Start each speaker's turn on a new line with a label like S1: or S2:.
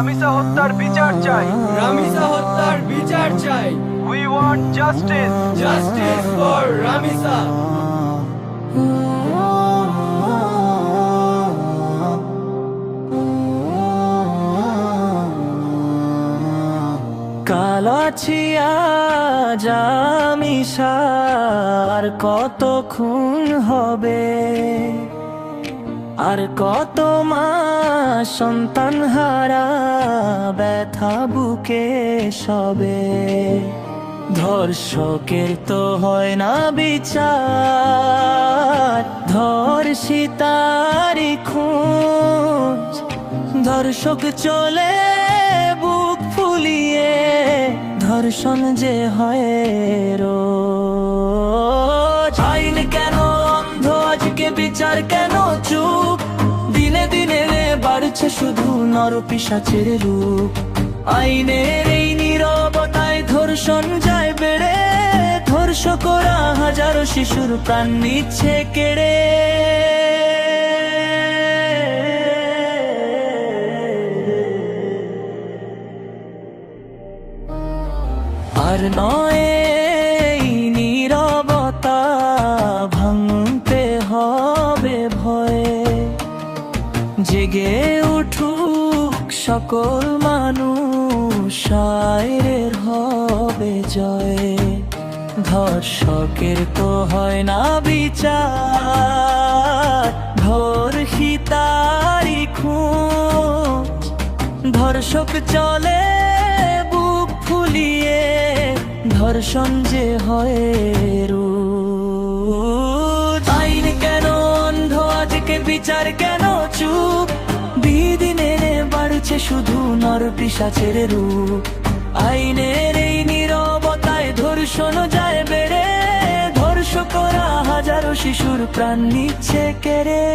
S1: রামিসা হত্যার বিচার চাই।
S2: রামিসা হত্যার বিচার চাই।
S1: We want justice.
S2: Justice for Ramisa.
S3: কালাছিয়া জামিসার কত খুন হবে, আর কত মা সন্তান হারা ব্যথা বুকে সবে। ধর্ষকের তো হয় না বিচার, ধর্ষিতারি খুঁজ। ধর্ষক চলে বুক ফুলিয়ে, ধর্ষণ যে হয় রোজ। আইন কেন অন্ধ, আজকে বিচার কেন চুপ? দিনে দিনে বাড়ছে শুধু নরপিশাচের রূপ। আইনের এই নীরবতায় ধর্ষণ যায় বেড়ে, ধর্ষকরা হাজারো শিশুর প্রাণ নিচ্ছে কেড়ে। আর নয় এই নীরবতা ভাঙতে হবে ভয়ে। জেগে উঠুক সকল মানুষ, শায়ের হবে জয়। ধর্ষকের তো হয় না বিচার, ধর্ষিতারি খুঁজ। ধর্ষক চলে বুক ফুলিয়ে, ধর্ষণ যে হয় রোজ। আইন কেন অন্ধ, আজকে বিচার কেন চুপ? দিনে বাড়ছে শুধু নরপিশাচের রূপ। আইনের এই নীরবতায় ধর্ষণ যায় বেড়ে, ধর্ষকরা হাজারো শিশুর প্রাণ নিচ্ছে কেড়ে।